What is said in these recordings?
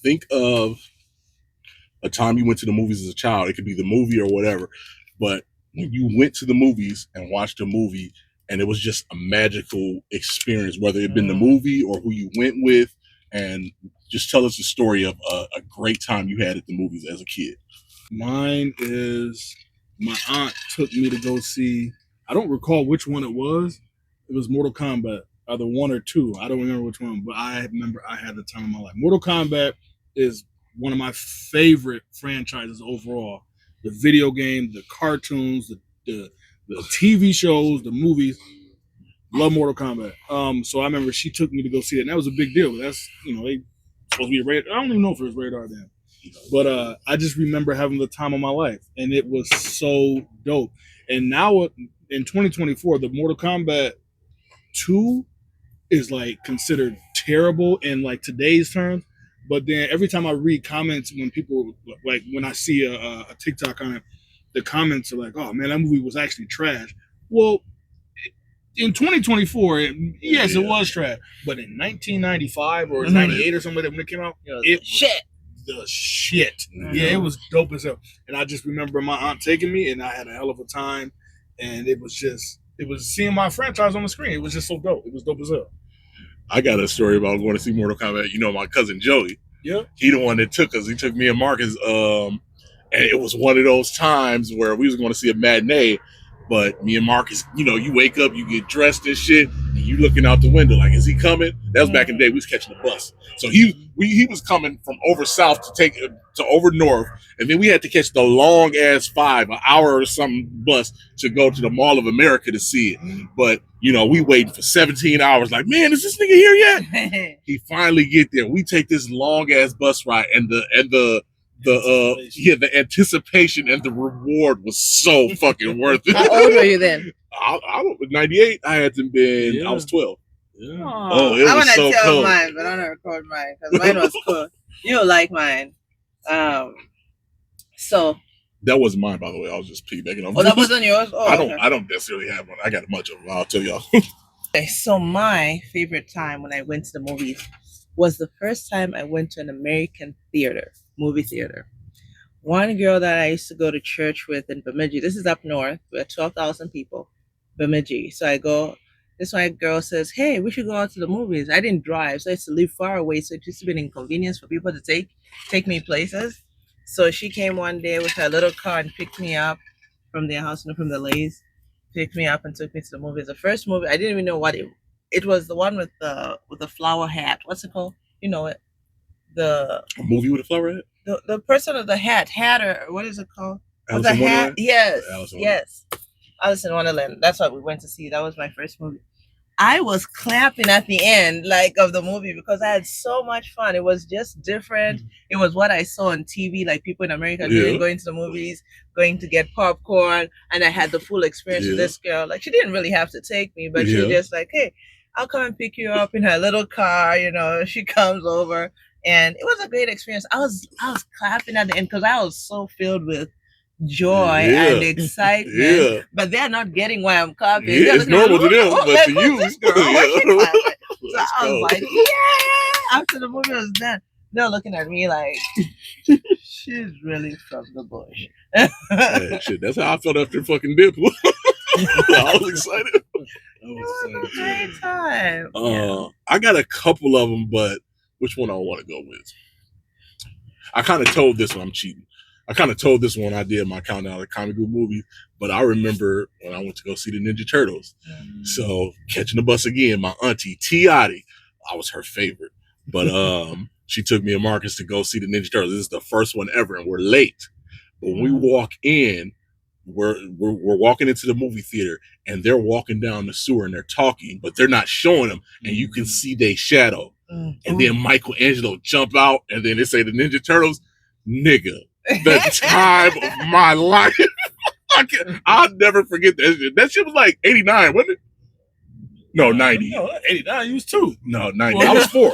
think of a time you went to the movies as a child. It could be the movie or whatever, but when you went to the movies and watched a movie and it was just a magical experience, whether it been the movie or who you went with, and just tell us the story of a great time you had at the movies as a kid. Mine is my aunt took me to go see, I don't recall which one it was. It was Mortal Kombat, either one or two. I don't remember which one, but I remember I had the time of my life. Mortal Kombat is one of my favorite franchises overall. The video game, the cartoons, the TV shows, the movies. Love Mortal Kombat. So I remember she took me to go see it, and that was a big deal. That's, they supposed to be rated. I don't even know if it was rated R then. But I just remember having the time of my life, and it was so dope. And now in 2024, the Mortal Kombat 2 is like considered terrible in like today's terms. But then every time I read comments, when people, like when I see a TikTok on it, the comments are like, "Oh man, that movie was actually trash." Well, in 2024, yes, it was trash. But in 1995 or 98 or something like that, when it came out, it was shit. The shit. Yeah, it was dope as hell. And I just remember my aunt taking me, and I had a hell of a time. And it was seeing my franchise on the screen. It was just so dope. It was dope as hell. I got a story about going to see Mortal Kombat. My cousin Joey. Yeah. He the one that took us. He took me and Marcus. And it was one of those times where we was going to see a matinee. But me and Marcus, you wake up, you get dressed and shit, and you looking out the window like, is he coming? That was back in the day. We was catching the bus. So he was coming from over south to over north, and then we had to catch the long ass 5 an hour or something bus to go to the Mall of America to see it. But we waiting for 17 hours. Like, man, is this nigga here yet? He finally get there. We take this long ass bus ride, and the anticipation and the reward was so fucking worth it. How old were you then? I was 98. I had to been. I was 12. Yeah. Oh, it was so cool. I want to tell mine, but I don't record mine because mine was cool. You like mine. So that wasn't mine, by the way. I was just piggybacking on. Oh, that wasn't yours. Oh, I don't necessarily have one. I got a bunch of them. I'll tell y'all. Okay, so my favorite time when I went to the movies was the first time I went to an American movie theater. One girl that I used to go to church with in Bemidji, this is up north, we're 12,000 people, Bemidji. So I go, this white girl says, hey, we should go out to the movies. I didn't drive, so I used to live far away, so it used to be an inconvenience for people to take me places. So she came one day with her little car and picked me up from their house, from the Lays, picked me up and took me to the movies. The first movie, I didn't even know what it was, the one with the flower hat. What's it called? You know it. A movie with a flower hat? The person with the hatter, what is it called? Alice the in hat? Wonderland? Yes. Yes. Alice in Wonderland. That's what we went to see. That was my first movie. I was clapping at the end, of the movie, because I had so much fun. It was just different. It was what I saw on TV, like people in America going to the movies, going to get popcorn, and I had the full experience with this girl. Like, she didn't really have to take me, but she just like, hey, I'll come and pick you up in her little car. She comes over, and it was a great experience. I was clapping at the end because I was so filled with joy and excitement, but they're not getting why I'm clapping. It's normal to them, but to you, so I was like, yeah. After the movie was done, they're looking at me like, she's really from the bush. Hey, shit, that's how I felt after fucking Dip. I was excited. It was a great time. I got a couple of them, but which one I want to go with? I kind of told this one I'm cheating. I kind of told this one I did my countdown of comic book movies, but I remember when I went to go see the Ninja Turtles. So catching the bus again, my auntie Tiati, I was her favorite, but she took me and Marcus to go see the Ninja Turtles. This is the first one ever, and we're late. But when we walk in, we're walking into the movie theater, and they're walking down the sewer and they're talking, but they're not showing them, and you can see their shadow. And then Michelangelo jump out, and then they say the Ninja Turtles, nigga. The time of my life. I'll never forget that shit. That shit was like 89, wasn't it? No, 90. No, 89, you was 2. No, 90. I was 4.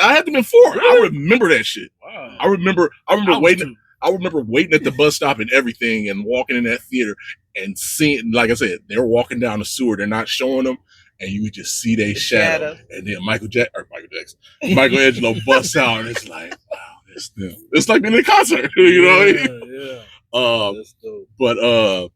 I had to be 4. Really? I remember that shit. Wow. I remember waiting. I remember waiting at the bus stop and everything and walking in that theater and seeing, like I said, they're walking down the sewer. They're not showing them. And you would just see their shadow. And then Michelangelo busts out, and it's like, wow. It's like being in a concert, you know what I mean? Yeah. That's dope. But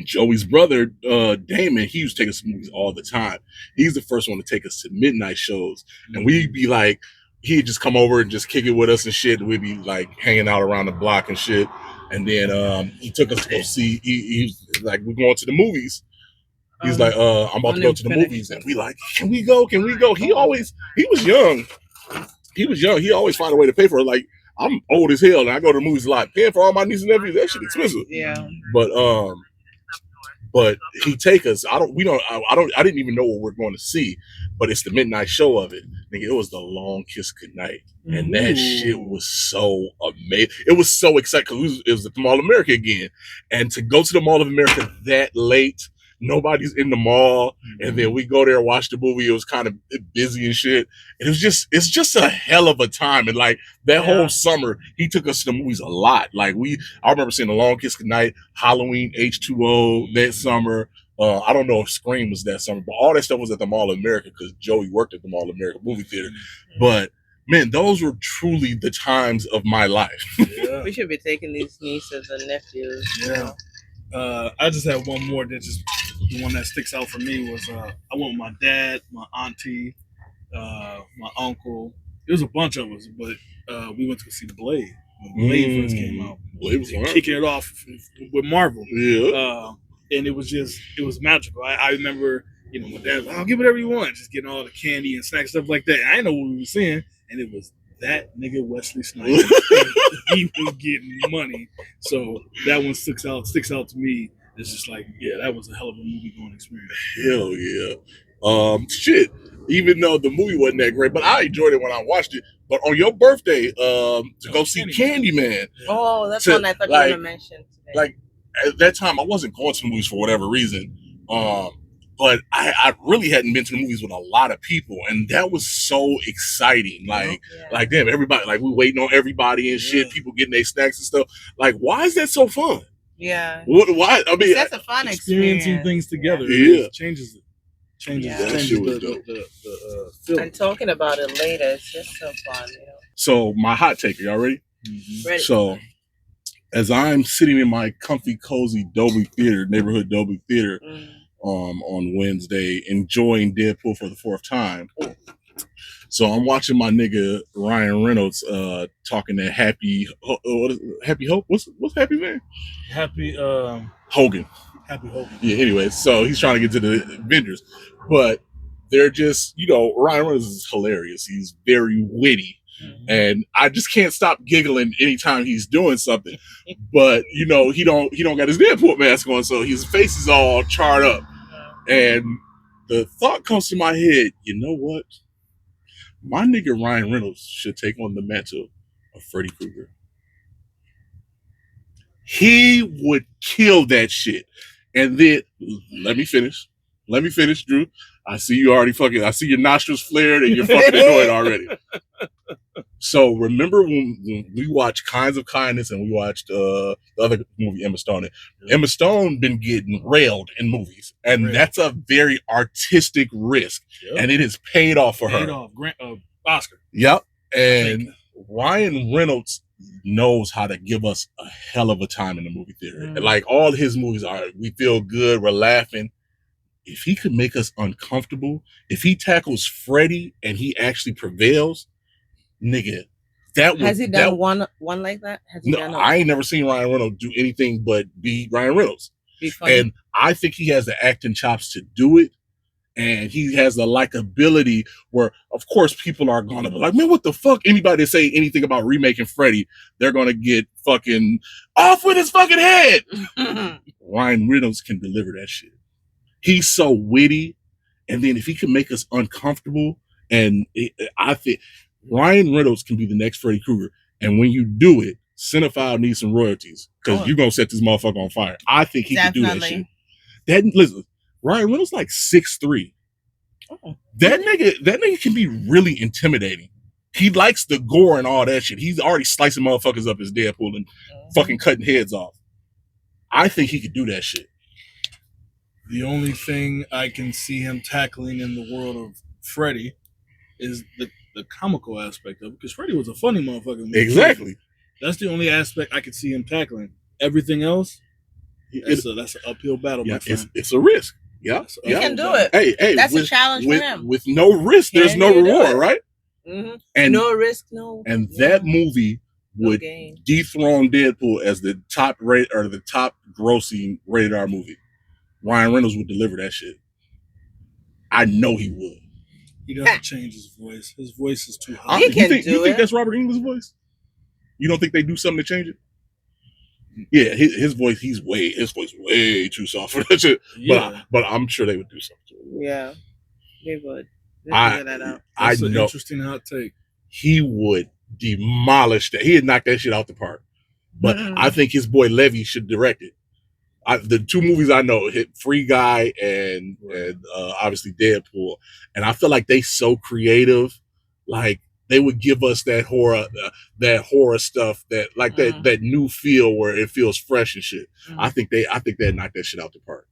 Joey's brother, Damon, he used to take us to movies all the time. He's the first one to take us to midnight shows. And we'd be like, he'd just come over and just kick it with us and shit. We'd be like hanging out around the block and shit. And then he took us to go see, he's like, we're going to the movies. He's like, I'm about to go to the movies. And we like, can we go? Can we go? He was young. He always find a way to pay for it. Like, I'm old as hell and I go to the movies a lot. Paying for all my nieces and nephews, that shit expensive. Yeah. But he take us. I didn't even know what we're going to see, but it's the midnight show of it. Nigga, it was the Long Kiss Goodnight, and that shit was so amazing. It was so exciting because it was at the Mall of America again, and to go to the Mall of America that late, nobody's in the mall, and then we go there and watch the movie. It was kind of busy and shit, and it's just a hell of a time. And like that whole summer, he took us to the movies a lot. Like I remember seeing The Long Kiss Goodnight, Halloween H2O that summer. I don't know if Scream was that summer, but all that stuff was at the Mall of America because Joey worked at the Mall of America movie theater. But man, those were truly the times of my life. Yeah. We should be taking these nieces and nephews. Yeah. I just had one more that just the one that sticks out for me was I went with my dad, my auntie, my uncle. There was a bunch of us, but we went to go see The Blade when Blade first came out. Blade was kicking it off with Marvel. Yeah. And it was magical. I remember, my dad was like, I'll give whatever you want, just getting all the candy and snacks, stuff like that. And I didn't know what we were seeing, and it was that nigga Wesley Snipes. He was getting money. So that one sticks out to me. It's just like, yeah, that was a hell of a movie going experience. Hell yeah. Shit. Even though the movie wasn't that great, but I enjoyed it when I watched it. But on your birthday, to go see Candyman. Oh, that's one I thought you were gonna mention today. Like at that time, I wasn't going to the movies for whatever reason. But I really hadn't been to the movies with a lot of people, and that was so exciting. Like damn, everybody, like we waiting on everybody and shit. People getting their snacks and stuff. Like, why is that so fun? Yeah. Why? I mean, that's a fun experiencing things together. Yeah, changes it. The film. And talking about it later, it's just so fun. So my hot take, are y'all ready? Ready. So as I'm sitting in my comfy, cozy neighborhood Dolby Theater, on Wednesday, enjoying Deadpool for the fourth time. So I'm watching my nigga Ryan Reynolds talking to Happy Hope. What's Happy man? Happy Hogan. Happy Hogan. Yeah. Anyway, so he's trying to get to the Avengers, but they're just Ryan Reynolds is hilarious. He's very witty. And I just can't stop giggling anytime he's doing something. But he don't got his Deadpool mask on, so his face is all charred up. And the thought comes to my head, you know what? My nigga Ryan Reynolds should take on the mantle of Freddy Krueger. He would kill that shit. And then let me finish, Drew. I see you already I see your nostrils flared and you're fucking annoyed already. So remember when we watched Kinds of Kindness and we watched the other movie, Emma Stone. Emma Stone been getting railed in movies, and that's a very artistic risk, and it has paid off for her. Oscar. Yep. And Ryan Reynolds knows how to give us a hell of a time in the movie theater. Like all his movies we feel good, we're laughing. If he could make us uncomfortable, if he tackles Freddy and he actually prevails, nigga, has he done one like that? I ain't never seen Ryan Reynolds do anything but be Ryan Reynolds. And I think he has the acting chops to do it. And he has the likability where, of course, people are going to be like, man, what the fuck? Anybody that say anything about remaking Freddy, they're going to get fucking off with his fucking head. Ryan Reynolds can deliver that shit. He's so witty. And then if he can make us uncomfortable, I think Ryan Reynolds can be the next Freddy Krueger. And when you do it, CineFile needs some royalties because you're going to set this motherfucker on fire. I think he can do that shit. Listen, Ryan Reynolds like 6'3". That nigga can be really intimidating. He likes the gore and all that shit. He's already slicing motherfuckers up as Deadpool and fucking cutting heads off. I think he could do that shit. The only thing I can see him tackling in the world of Freddy is the comical aspect of it, because Freddy was a funny motherfucker. Exactly. That's the only aspect I could see him tackling. Everything else, that's an uphill battle, my friend. It's a risk. Yeah, He can do it. Hey, that's a challenge for him. With no risk, there's no reward, right? Mm-hmm. And no risk, no. And that movie would dethrone Deadpool as the top rate or the top grossing rated R movie. Ryan Reynolds would deliver that shit. I know he would. He doesn't change his voice. His voice is too high. You think that's Robert Englund's voice? You don't think they do something to change it? Yeah, his voice. His voice way too soft for that shit. Yeah. But I'm sure they would do something to it. Yeah, they would. Figure that out. That's an interesting hot take. He would demolish that. He'd knock that shit out the park. But I think his boy Levy should direct it. The two movies I know hit Free Guy and obviously Deadpool, and I feel like they so creative, like they would give us that horror stuff that new feel where it feels fresh and shit. I think they'd knock that shit out the park.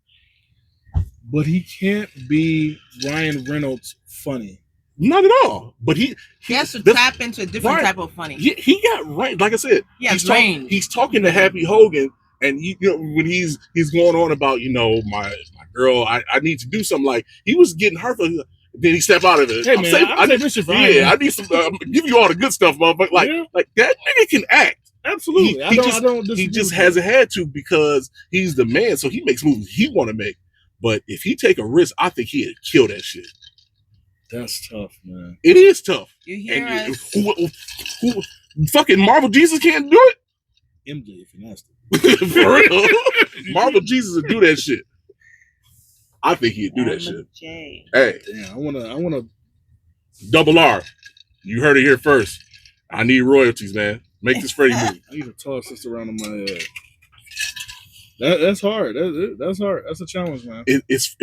But he can't be Ryan Reynolds funny. Not at all. But he has to tap into a different type of funny. He got range. Like I said, he's talking to Happy Hogan. And when he's going on about my girl, I need to do something, like he was getting hurt. Then he stepped out of it. Hey man, I need some. Give you all the good stuff, motherfucker. Like that nigga can act. Absolutely, He just hasn't had to because he's the man, so he makes movies he want to make. But if he take a risk, I think he'd kill that shit. That's tough, man. It is tough. You hear us? Who fucking Marvel Jesus can't do it? MJ, if you're nasty. For real. Marvel Jesus would do that shit. I think he'd do that shit. Hey. Damn, I wanna Double R. You heard it here first. I need royalties, man. Make this Freddy movie. I need to toss this around in my head. That's hard. That's hard. That's a challenge, man. It's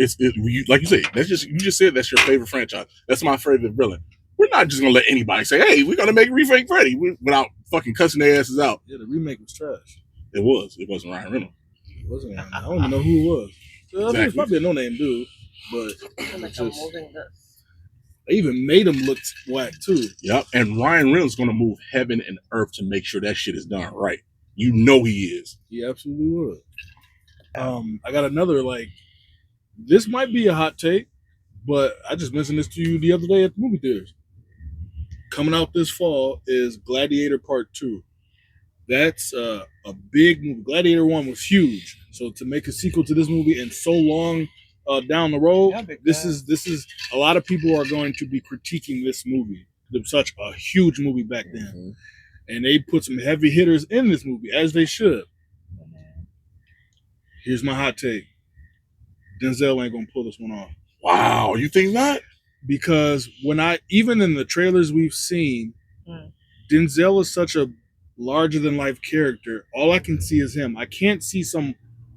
like you say. You just said that's your favorite franchise. That's my favorite villain. We're not just gonna let anybody say, "Hey, we're gonna make a remake Freddy," without fucking cussing their asses out. Yeah, the remake was trash. It was. It wasn't Ryan Reynolds. It wasn't. I don't even know who it was. Exactly. I mean, it's probably a no-name dude, but they even made him look whack too. Yep. And Ryan Reynolds is gonna move heaven and earth to make sure that shit is done right. You know he is. He absolutely would. I got another, this might be a hot take, but I just mentioned this to you the other day at the movie theaters. Coming out this fall is Gladiator Part 2. That's a big movie. Gladiator 1 was huge. So to make a sequel to this movie and so long down the road, this is a lot of people are going to be critiquing this movie. It was such a huge movie back then. Mm-hmm. And they put some heavy hitters in this movie, as they should. Here's my hot take. Denzel ain't gonna pull this one off. Wow, you think not? Because even in the trailers we've seen, Denzel is such a larger than life character. All I can see is him. I can't see some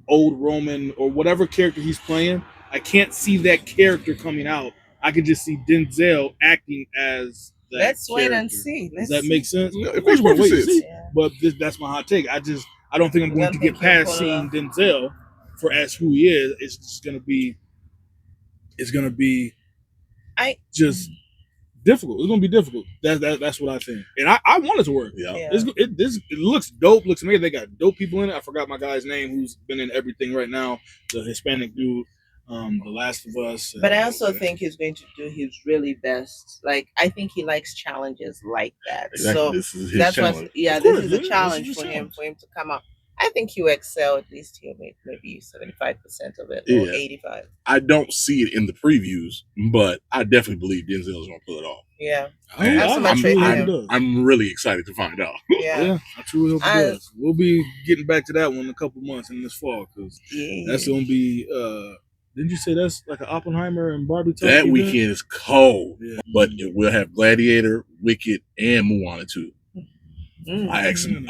old Roman or whatever character he's playing. I can't see that character coming out. I can just see Denzel acting as that Let's character. Wait and see. Does that make sense? Yeah, of course, wait and see. Yeah. But that's my hot take. I don't think I'm going to get past seeing Denzel for as who he is. It's just going to be. It's going to be. Just difficult. It's going to be difficult. That's what I think, and I want it to work. Yeah. It looks dope. Looks amazing. They got dope people in it. I forgot my guy's name who's been in everything right now. The Hispanic dude. The Last of Us. But I also think he's going to do his really best. I think he likes challenges like that. Exactly. So this is his challenge. This is a challenge for him to come out. I think he'll excel. At least he'll make maybe 75% of it or 85%. I don't see it in the previews, but I definitely believe Denzel's going to pull it off. Yeah. I'm really excited to find out. Yeah. I truly hope he does. We'll be getting back to that one in a couple months in this fall because that's going to be. Didn't you say that's like an Oppenheimer and Barbie type? That weekend is cold, but we'll have Gladiator, Wicked, and Moana too. I asked him.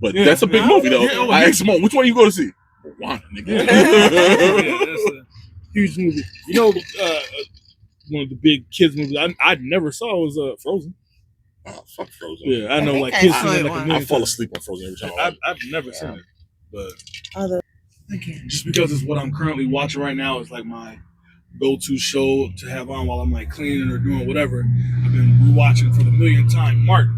But that's a big movie though. I asked him, which one you go to see? Moana, nigga. That's a huge movie. One of the big kids movies I never saw was Frozen. Oh, fuck Frozen. Yeah, I know. Kids I fall asleep on Frozen every time. I've never seen it, but. Just because it's what I'm currently watching right now is like my go-to show to have on while I'm like cleaning or doing whatever. I've been rewatching for the millionth time Martin.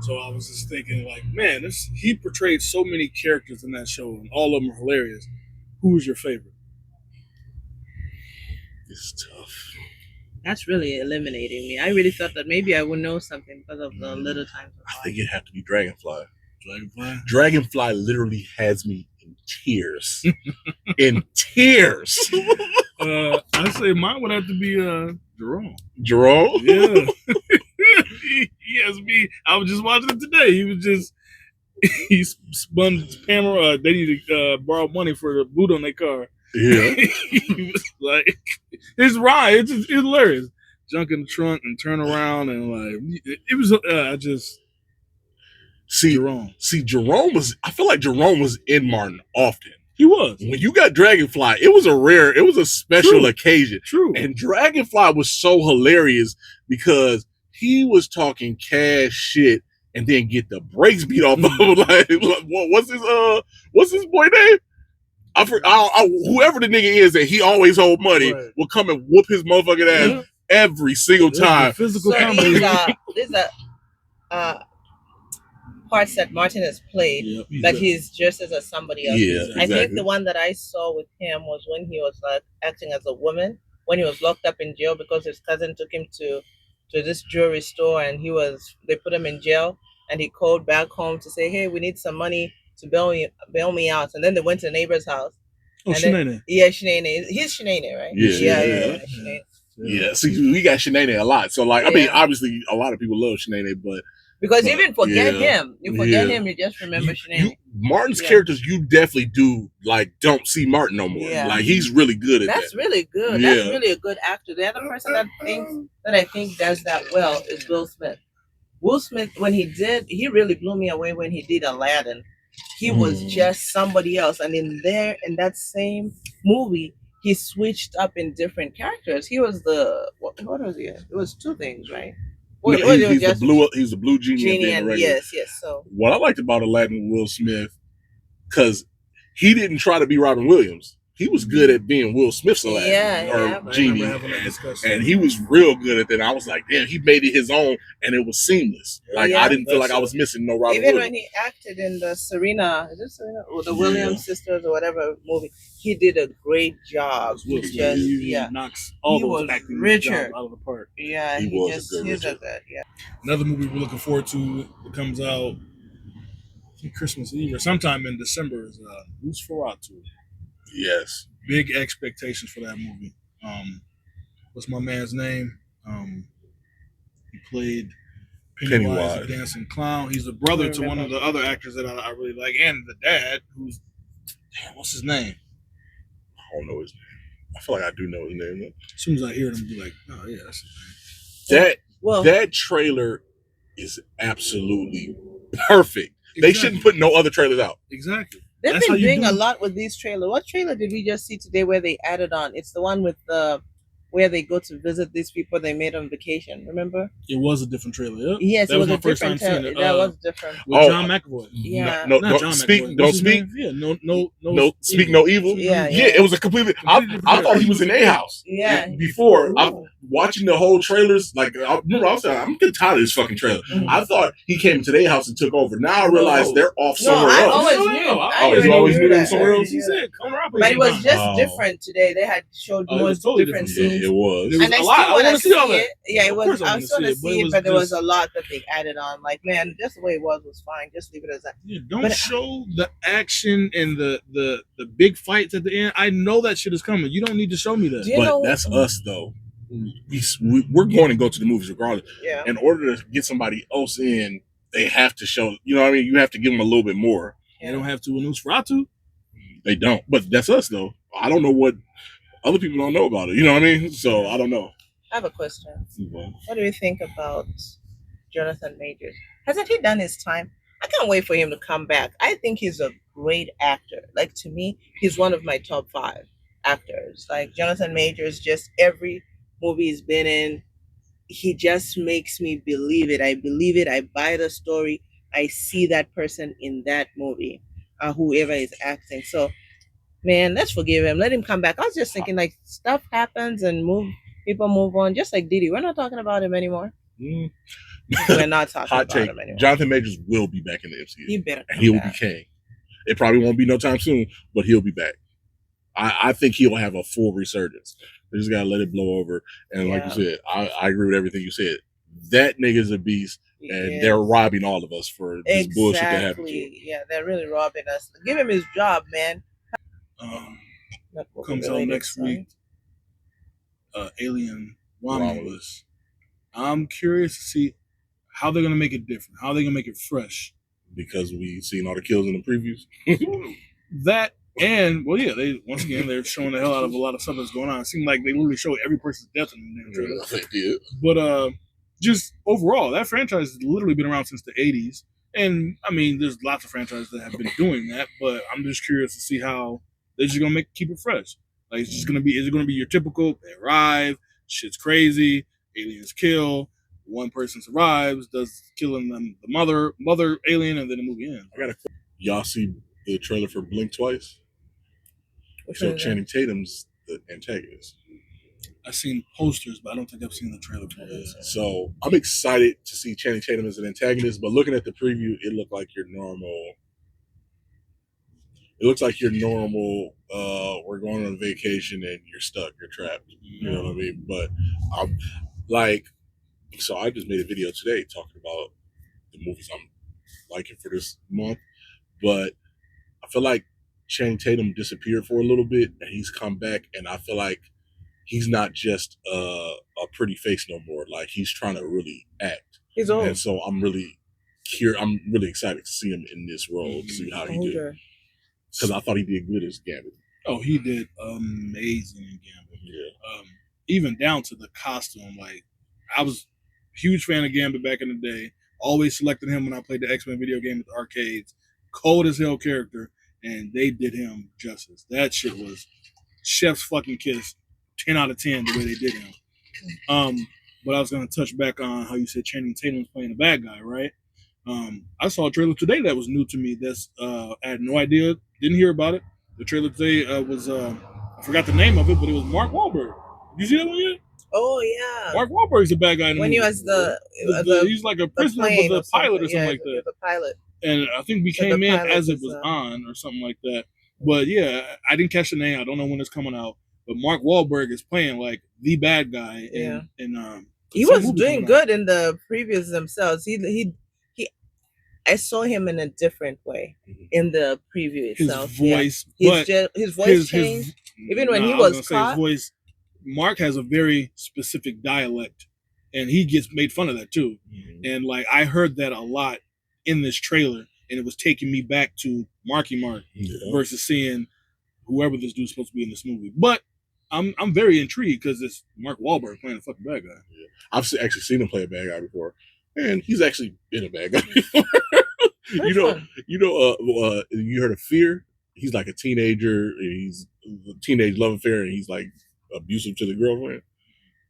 So I was just thinking, like, man, he portrayed so many characters in that show, and all of them are hilarious. Who is your favorite? It's tough. That's really eliminating me. I really thought that maybe I would know something because of the little times. I think it'd have to be Dragonfly. Dragonfly? Dragonfly literally has me in tears. In tears. I say mine would have to be Jerome. Jerome? Yeah. He has me. I was just watching it today. He spun his camera. They needed to borrow money for the boot on their car. Yeah. He was like, it's right. It's hilarious. Junk in the trunk and turn around and like it was. I just Jerome. Jerome was. I feel like Jerome was in Martin often. He was. When you got Dragonfly, it was a special occasion. True. And Dragonfly was so hilarious because he was talking cash shit and then get the brakes beat off of him. Like, what's his boy name? Whoever the nigga is that he always hold money will come and whoop his motherfucking ass every single time. Physical comedy. These are parts that Martin has played, but he's just as somebody else. Yeah, exactly. I think the one that I saw with him was when he was like acting as a woman, when he was locked up in jail because his cousin took him to this jewelry store and they put him in jail, and he called back home to say, hey, we need some money to bail me out. And then they went to the neighbor's house. Oh, Shanae. Yeah, Shanae. He's Shanae, right? Yeah. Shanae. Yeah, see, we got Shanae a lot. So, like, I mean, obviously, a lot of people love Shanae, but because you even forget him. You forget him, you just remember Shanae. Martin's characters, you definitely don't see Martin no more. Yeah. like, he's really good at that. That's really good. Yeah. That's really a good actor. The other person that I think does that well is Will Smith. Will Smith, he really blew me away when he did Aladdin. He was just somebody else. And in that same movie, he switched up in different characters. He was what was he? It was two things, right? He's the blue genie. Yes. So what I liked about Aladdin with Will Smith, because he didn't try to be Robin Williams. He was good at being Will Smith's Aladdin genie, and he was real good at that. I was like, damn, he made it his own, and it was seamless. Like I didn't feel like I was missing no Robin Even Williams. When he acted in the Serena or the Williams sisters or whatever movie, he did a great job. He knocks all those acting jobs out of the park. Yeah, he's a good. Yeah. Another movie we're looking forward to that comes out Christmas Eve or sometime in December is Nosferatu. Yes. Big expectations for that movie. What's my man's name? He played Pennywise, the dancing clown. He's the brother to one of the other actors that I really like, and the dad, what's his name? I don't know his name. I feel like I do know his name though. As soon as I hear it, I'm be like, oh yeah, that's his name. That trailer is absolutely perfect. Exactly. They shouldn't put no other trailers out. Exactly. They've been doing a lot with these trailers. What trailer did we just see today where they added on? It's the one with where they go to visit these people they made on vacation. Remember? It was a different trailer. Yep. Yes, that it was my a first different time seeing it. That was different. With John McAvoy. Yeah. Don't speak. Don't speak. Yeah. No. Speak no evil. Yeah. It was a completely. I thought he was in a house. Yeah. Before watching the whole trailers, like I was like, I'm getting tired of this fucking trailer. Mm-hmm. I thought he came to their house and took over. Now I realize they're off somewhere else. I always knew. I always knew they were somewhere else. He said, "Come around." But it was just different today. They had showed more different scenes. Yeah, it was. And I I want to see all that. Yeah, it was. I was going to see it, but there was a lot that they added on. Like, man, just the way it was fine. Just leave it as that. Yeah, don't show the action and the big fights at the end. I know that shit is coming. You don't need to show me that. But that's us though. We're going to go to the movies regardless. Yeah. In order to get somebody else in, they have to show. You know what I mean? You have to give them a little bit more. They don't have to in Nosferatu. They don't. But that's us though. I don't know what other people don't know about it. You know what I mean? So I don't know. I have a question. Mm-hmm. What do you think about Jonathan Majors? Hasn't he done his time? I can't wait for him to come back. I think he's a great actor. Like, to me, he's one of my top 5 actors. Like, Jonathan Majors, just every movie he's been in, he just makes me believe it. I believe it. I buy the story. I see that person in that movie, whoever is acting. So Man, let's forgive him. Let him come back. I was just thinking, like, stuff happens and people move on, just like Diddy. We're not talking about him anymore. Mm. We're not talking Hot about take. him anymore. Jonathan Majors will be back in the MCU. He better and come he'll back. be king. It probably won't be no time soon, but he'll be back. I think he'll have a full resurgence. They just gotta let it blow over. And like you said, I agree with everything you said. That nigga's a beast, and they're robbing all of us for this bullshit that happened to him. Yeah, they're really robbing us. Give him his job, man. Comes out next week. Alien Romulus. I'm curious to see how they're gonna make it different. How they're gonna make it fresh. Because we've seen all the kills in the previews. That and they're showing the hell out of a lot of stuff that's going on. It seemed like they literally showed every person's death in the trailer. They did. But just overall, that franchise has literally been around since the 80s. And I mean, there's lots of franchises that have been doing that, but I'm just curious to see how they're just gonna keep it fresh. Like, it's just gonna be, is it gonna be your typical, they arrive, shit's crazy, aliens kill, one person survives, does killing them the mother alien, and then the movie ends. Y'all see the trailer for Blink Twice? So Channing Tatum's the antagonist. I've seen posters, but I don't think I've seen the trailer for this. So I'm excited to see Channing Tatum as an antagonist, but looking at the preview, it looked like your normal. It looks like your normal. We're going on vacation and you're stuck, you're trapped. You know what I mean? But I'm like, so I just made a video today talking about the movies I'm liking for this month, but I feel like Channing Tatum disappeared for a little bit and he's come back, and I feel like he's not just a pretty face no more. Like, he's trying to really act. He's old. And so I'm really excited to see him in this role, to see how he did. Because I thought he did good as Gambit. Oh, he did amazing in Gambit. Yeah. Even down to the costume. Like, I was a huge fan of Gambit back in the day. Always selected him when I played the X-Men video game at the arcades. Cold as hell character, and they did him justice. That shit was chef's fucking kiss. 10 out of 10 the way they did him. But I was going to touch back on how you said Channing Tatum's playing a bad guy, right? I saw a trailer today that was new to me. I had no idea, didn't hear about it. The trailer today was, I forgot the name of it, but it was Mark Wahlberg. Did you see that one yet? Oh, yeah. Mark Wahlberg's a bad guy in the when movie. he was he's like a prisoner with a pilot or something like that. The pilot. And I think we came in as it was on or something like that. But yeah, I didn't catch the name. I don't know when it's coming out. But Mark Wahlberg is playing like the bad guy. He was doing good in the previews themselves. I saw him in a different way in the preview itself. His voice changed. Even when he was caught. His voice, Mark has a very specific dialect, and he gets made fun of that too. Mm-hmm. And like, I heard that a lot in this trailer, and it was taking me back to Marky Mark versus seeing whoever this dude's supposed to be in this movie. But I'm very intrigued because it's Mark Wahlberg playing a fucking bad guy. Yeah. I've actually seen him play a bad guy before, and he's actually been a bad guy before. You heard of Fear? He's like a teenager. He's a teenage love affair, and he's like abusive to the girlfriend.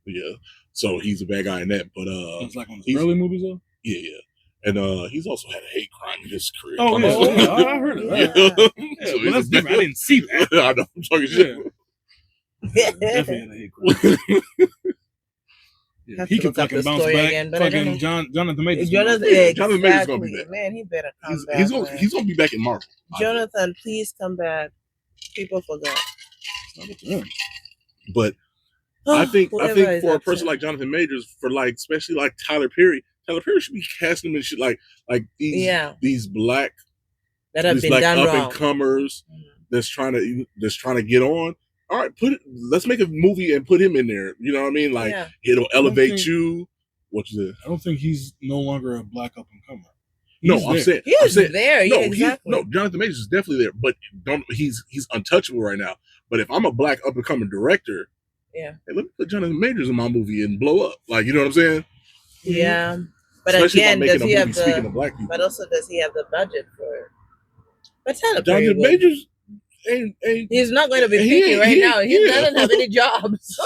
Yeah, so he's a bad guy in that. But it's like on his early movies though. Yeah. And he's also had a hate crime in his career. Oh, yeah. I heard of that. Yeah, so that's different. I didn't see that. I know. I'm talking shit. Definitely had a hate crime. He can fucking bounce back. Again, fucking Jonathan Majors. Jonathan Majors gonna be back. Man, he better come back. He's gonna be back in Marvel. Jonathan, please come back. People forgot. But I think for a person like Jonathan Majors, for like especially like Tyler Perry should be casting him in shit like these black that have been done up wrong. and comers that's trying to get on. All right, let's make a movie and put him in there. You know what I mean? Like it'll elevate you. What's it? I don't think he's no longer a black up and comer. No, I'm saying there. No, yeah, exactly. Jonathan Majors is definitely there, but he's untouchable right now. But if I'm a black up and coming director, hey, let me put Jonathan Majors in my movie and blow up. Like, you know what I'm saying? Yeah, but especially again, does he have the? But also, does he have the budget for it? But Jonathan Majors ain't. He's not going to be picky right now. He doesn't have any jobs.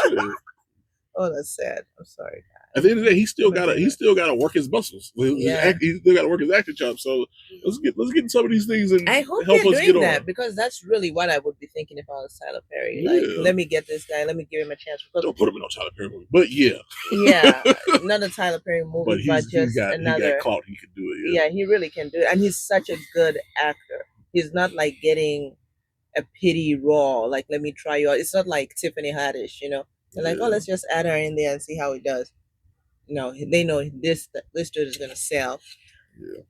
Oh, that's sad. I'm sorry, at the end of the day, he still Remember gotta work his muscles. Yeah. He still gotta work his acting chops. So let's get some of these things and I hope help they're us doing get that on. because that's really what I would be thinking if I was Tyler Perry. Like, Yeah. let me get this guy. Let me give him a chance. Because Don't put him in no Tyler Perry movie, but yeah, yeah, another Tyler Perry but movie, but he just got another. clout. He could do it. Yeah. Yeah, he really can do it, and he's such a good actor. He's not like getting a pity role. Like, let me try you out. It's not like Tiffany Haddish. They're like, oh, Yeah. let's just add her in there and see how it does. No, they know this dude is gonna sell. Yeah.